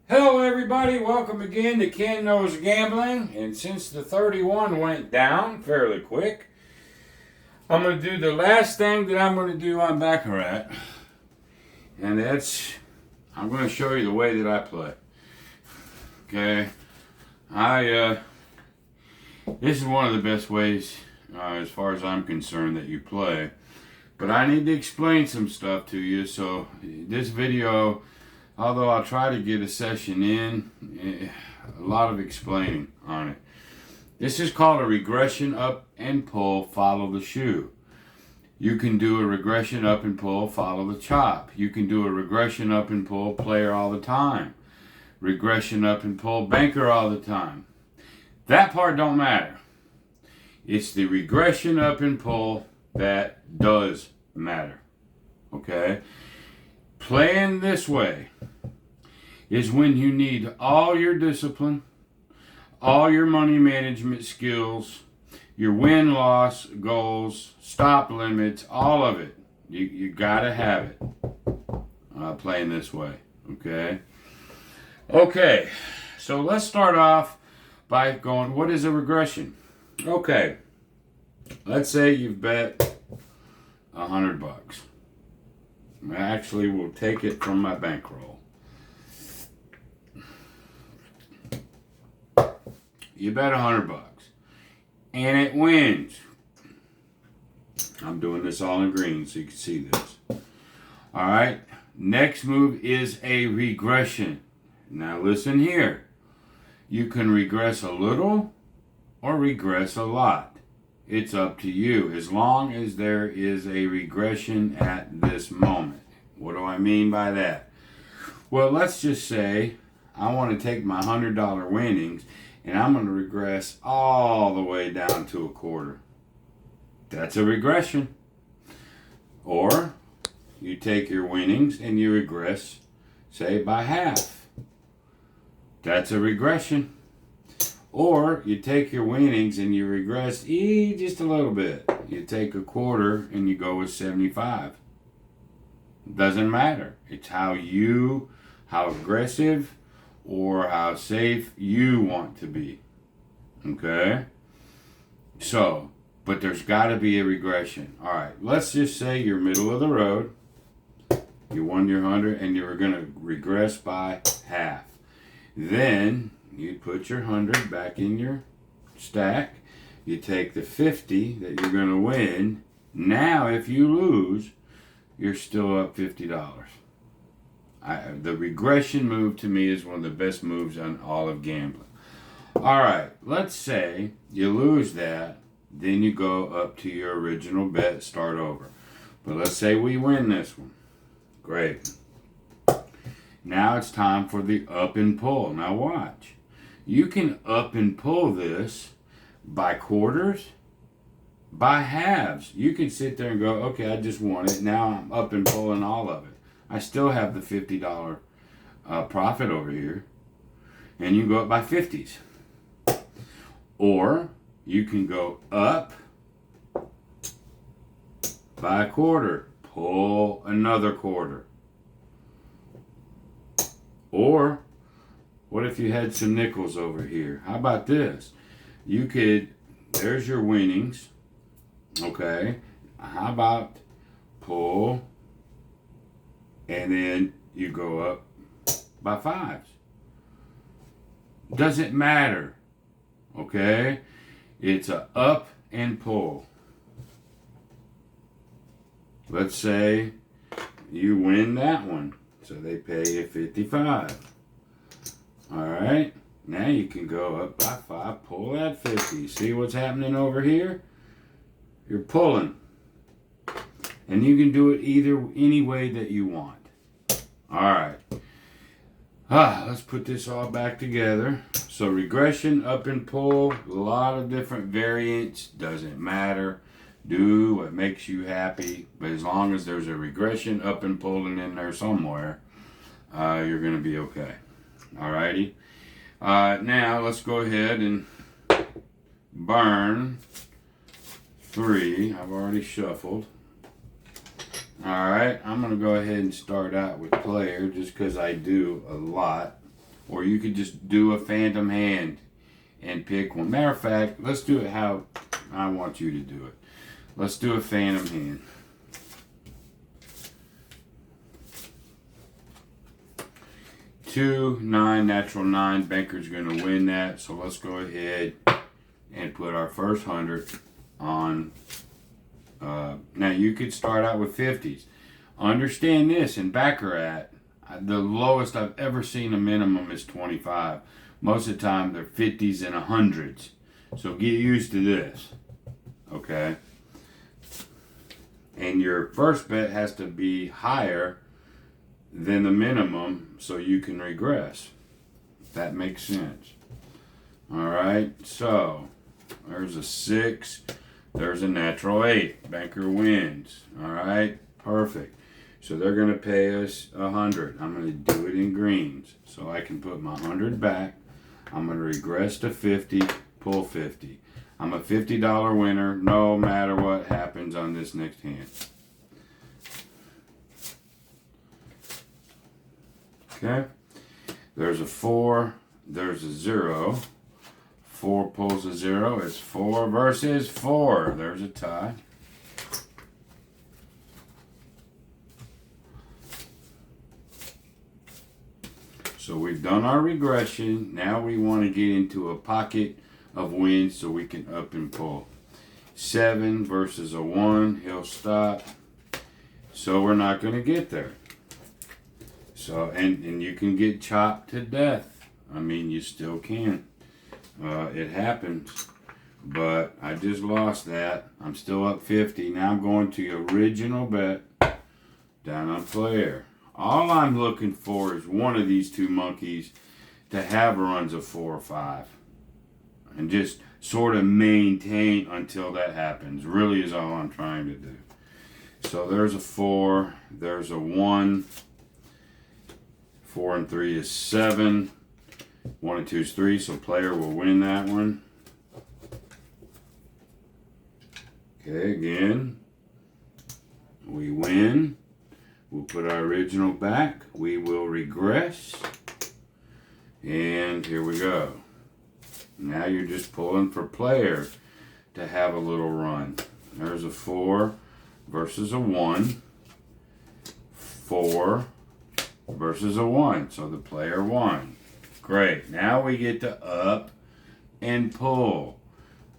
Hello everybody, welcome again to Ken Knows Gambling. And since the 31 went down fairly quick, I'm going to do the last thing that I'm going to do on Baccarat. And that's, I'm going to show you the way that I play. Okay, this is one of the best ways, as far as I'm concerned, that you play. But I need to explain some stuff to you, so this video, although I'll try to get a session in, a lot of explaining on it. This is called a regression up and pull, follow the shoe. You can do a regression up and pull, follow the chop. You can do a regression up and pull, player all the time. Regression up and pull, banker all the time. That part don't matter. It's the regression up and pull that does matter. Okay? Playing this way is when you need all your discipline, all your money management skills, your win-loss goals, stop limits, all of it. You gotta have it. Playing this way, okay? Okay, so let's start off by going, what is a regression? Okay, let's say you've bet $100. Actually, we'll take it from my bankroll. You bet $100 and it wins. I'm doing this all in green so you can see this. All right. Next move is a regression. Now listen here. You can regress a little or regress a lot. It's up to you, as long as there is a regression at this moment. What do I mean by that? Well, let's just say I want to take my $100 winnings and I'm going to regress all the way down to a quarter. That's a regression. Or you take your winnings and you regress, say, by half. That's a regression. Or you take your winnings and you regress just a little bit. You take a quarter and you go with 75. Doesn't matter. It's how aggressive or how safe you want to be. Okay? So, but there's got to be a regression. All right, let's just say you're middle of the road. You won your 100 and you're going to regress by half. Then you put your 100 back in your stack. You take the 50 that you're going to win. Now, if you lose, you're still up $50. The regression move to me is one of the best moves on all of gambling. All right, let's say you lose that. Then you go up to your original bet, start over. But let's say we win this one. Great. Now it's time for the up and pull. Now watch. You can up and pull this by quarters, by halves. You can sit there and go, okay, I just won it. Now I'm up and pulling all of it. I still have the $50 profit over here. And you go up by 50s. Or you can go up by a quarter, pull another quarter. Or what if you had some nickels over here? How about this? You could, there's your winnings. Okay. How about pull and then you go up by fives? Doesn't matter. Okay. It's a up and pull. Let's say you win that one. So they pay you 55. All right. Now you can go up by 5, pull that 50. See what's happening over here? You're pulling. And you can do it any way that you want. All right. Let's put this all back together. So regression, up and pull, a lot of different variants. Doesn't matter. Do what makes you happy. But as long as there's a regression, up and pulling in there somewhere, you're going to be okay. Alrighty. Now let's go ahead and burn 3. I've already shuffled. Alright, I'm going to go ahead and start out with player just because I do a lot. or you could just do a phantom hand and pick one. Matter of fact, let's do it how I want you to do it. Let's do a phantom hand. Two, 9, natural 9. Banker's going to win that. So let's go ahead and put our first 100 on. Now you could start out with 50s. Understand this, in Baccarat, the lowest I've ever seen a minimum is 25. Most of the time they're 50s and 100s. So get used to this. Okay? And your first bet has to be higher than the minimum so you can regress. If that makes sense. Alright, so there's a 6. There's a natural 8. Banker wins. Alright, perfect. So they're going to pay us 100. I'm going to do it in greens. So I can put my 100 back. I'm going to regress to 50, pull 50. I'm a $50 winner no matter what happens on this next hand. Okay. There's a 4. There's a 0. 4 pulls a 0. It's 4 versus 4. There's a tie. So we've done our regression. Now we want to get into a pocket of wins so we can up and pull. 7 versus a 1. He'll stop. So we're not going to get there. So and you can get chopped to death. I mean, you still can. It happens. But I just lost that. I'm still up 50. Now I'm going to the original bet down on player. All I'm looking for is one of these two monkeys to have runs of 4 or 5. And just sort of maintain until that happens. Really is all I'm trying to do. So there's a 4. There's a 1. 4 and 3 is 7. 1 and 2 is 3. So player will win that one. Okay, again. We win. We'll put our original back. We will regress. And here we go. Now you're just pulling for player to have a little run. There's a 4 versus a 1. 4 versus a 1. So the player won. Great. Now we get to up and pull.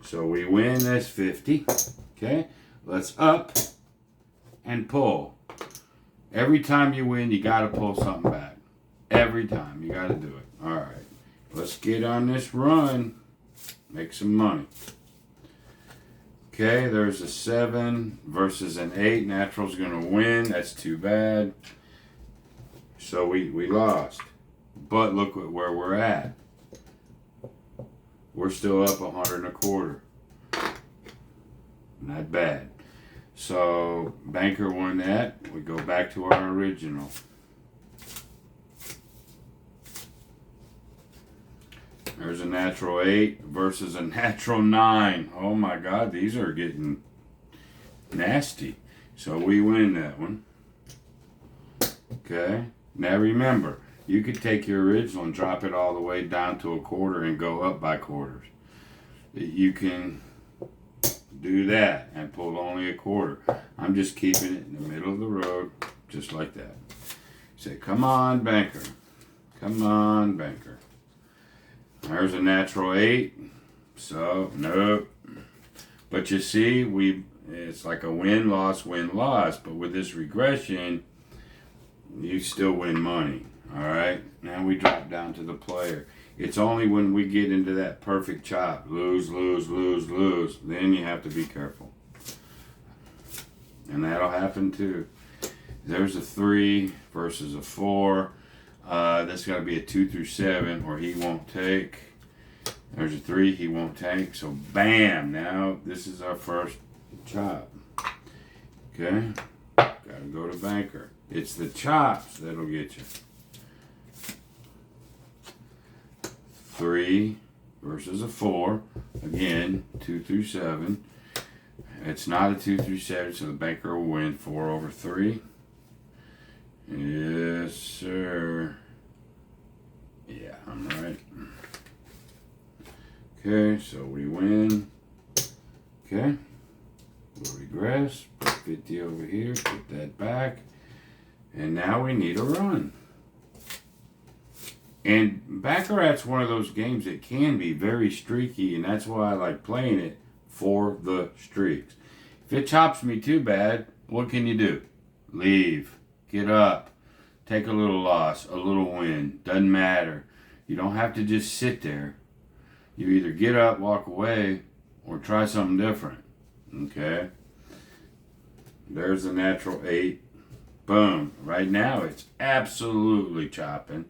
So we win this 50. Okay. Let's up and pull. Every time you win, you got to pull something back. Every time. You got to do it. All right. Let's get on this run. Make some money. Okay, there's a 7 versus an 8. Natural's going to win. That's too bad. So we lost. But look at where we're at. We're still up 100 and a quarter. Not bad. So banker won that. We go back to our original. There's a natural 8 versus a natural 9. Oh my God, these are getting nasty. So we win that one. Okay. Now remember, you could take your original and drop it all the way down to a quarter and go up by quarters. You can do that and pull only a quarter. I'm just keeping it in the middle of the road, just like that. Say, come on, banker. Come on, banker. There's a natural 8. So, nope. But you see, it's like a win-loss, win-loss. But with this regression, you still win money. All right? Now we drop down to the player. It's only when we get into that perfect chop, lose, lose, lose, lose, then you have to be careful. And that'll happen too. There's a 3 versus a 4. That's got to be a 2 through 7 or he won't take. There's a 3, he won't take. So bam, now this is our first chop. Okay, got to go to banker. It's the chops that'll get you. 3 versus a 4. Again, 2 through 7. It's not a 2 through 7, so the banker will win 4 over 3. Yes, sir. Yeah, I'm right. Okay, so we win. Okay. We'll regress. Put 50 over here. Put that back. And now we need a run. And Baccarat's one of those games that can be very streaky, and that's why I like playing it for the streaks. If it chops me too bad, what can you do? Leave. Get up. Take a little loss, a little win. Doesn't matter. You don't have to just sit there. You either get up, walk away, or try something different. Okay? There's the natural 8. Boom. Right now it's absolutely chopping.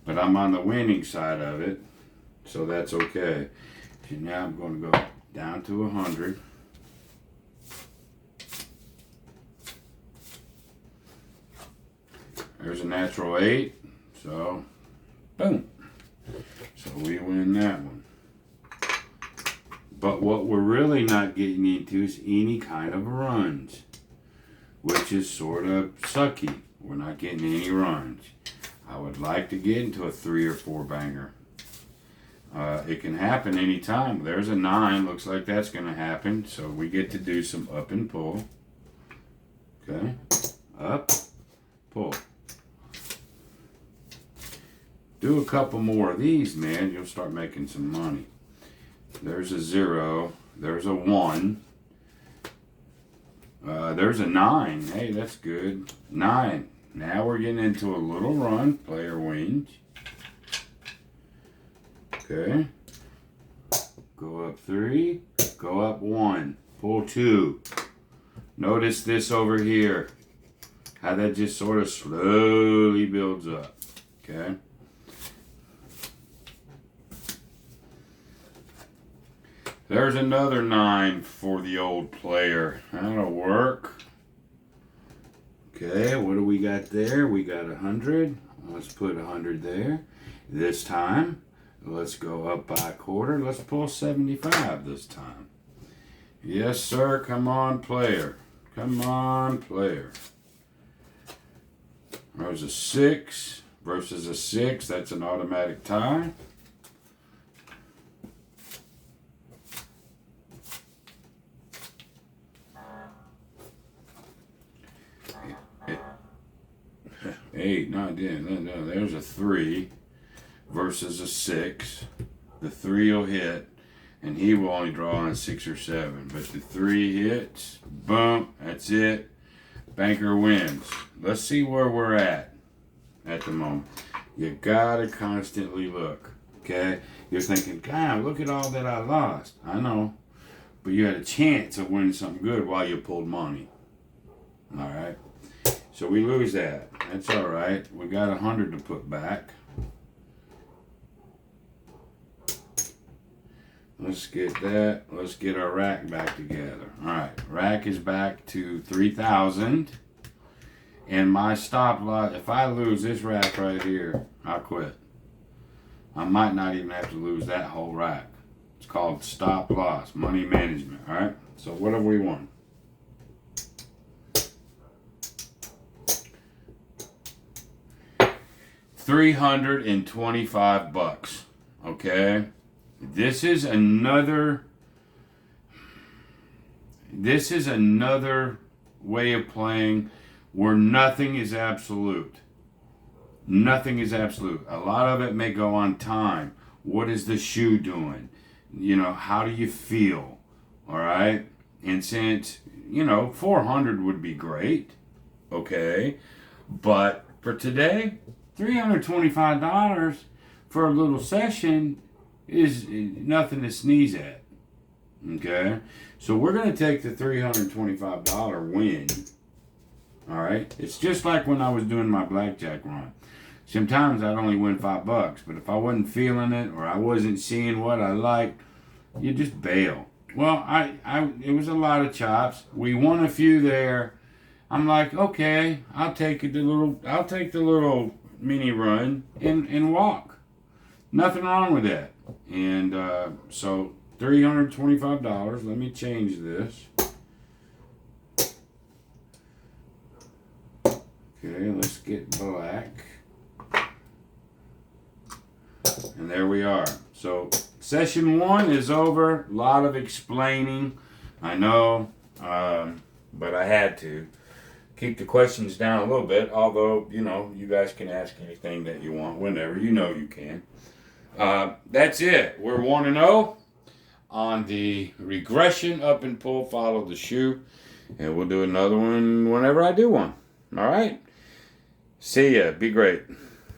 But I'm on the winning side of it. So that's okay. So now I'm going to go down to 100. There's a natural 8. So, boom. So we win that one. But what we're really not getting into is any kind of runs, which is sort of sucky. We're not getting any runs. I would like to get into a 3 or 4 banger. It can happen anytime. There's a 9. Looks like that's going to happen. So we get to do some up and pull. Okay. Up, pull. Do a couple more of these, man. You'll start making some money. There's a 0. There's a 1. There's a 9. Hey, that's good. 9. Now we're getting into a little run. Player wins. Okay. Go up 3. Go up 1. Pull 2. Notice this over here. How that just sort of slowly builds up. Okay. There's another 9 for the old player. That'll work. Okay, what do we got there? We got 100. Let's put 100 there. This time, let's go up by a quarter. Let's pull 75 this time. Yes, sir. Come on, player. Come on, player. There's a 6 versus a 6. That's an automatic tie. Eight, no, there's a 3 versus a 6. The 3 will hit, and he will only draw on a 6 or 7. But the 3 hits, boom, that's it. Banker wins. Let's see where we're at the moment. You gotta constantly look, okay? You're thinking, God, look at all that I lost. I know, but you had a chance of winning something good while you pulled money. All right. So we lose that. That's all right. We got 100 to put back. Let's get that. Let's get our rack back together. All right. Rack is back to 3,000. And my stop loss, if I lose this rack right here, I'll quit. I might not even have to lose that whole rack. It's called stop loss, money management. All right. So what have we won? $325. Okay, this is another way of playing where nothing is absolute. Nothing is absolute. A lot of it may go on time. What is the shoe doing? You know, how do you feel? All right, and since 400 would be great, okay, but for today, $325 for a little session is nothing to sneeze at. Okay? So we're going to take the $325 win. All right? It's just like when I was doing my blackjack run. Sometimes I'd only win $5, but if I wasn't feeling it or I wasn't seeing what I liked, you just bail. Well, it was a lot of chops. We won a few there. I'm like, okay, I'll take the little mini run and walk. Nothing wrong with that. And so $325. Let me change this. Okay, let's get black. And there we are. So session 1 is over. A lot of explaining, I know, but I had to keep the questions down a little bit. Although, you know, you guys can ask anything that you want whenever. You know you can. That's it. We're 1-0 on the regression up and pull, follow the shoe. And we'll do another one whenever I do one. All right? See ya. Be great.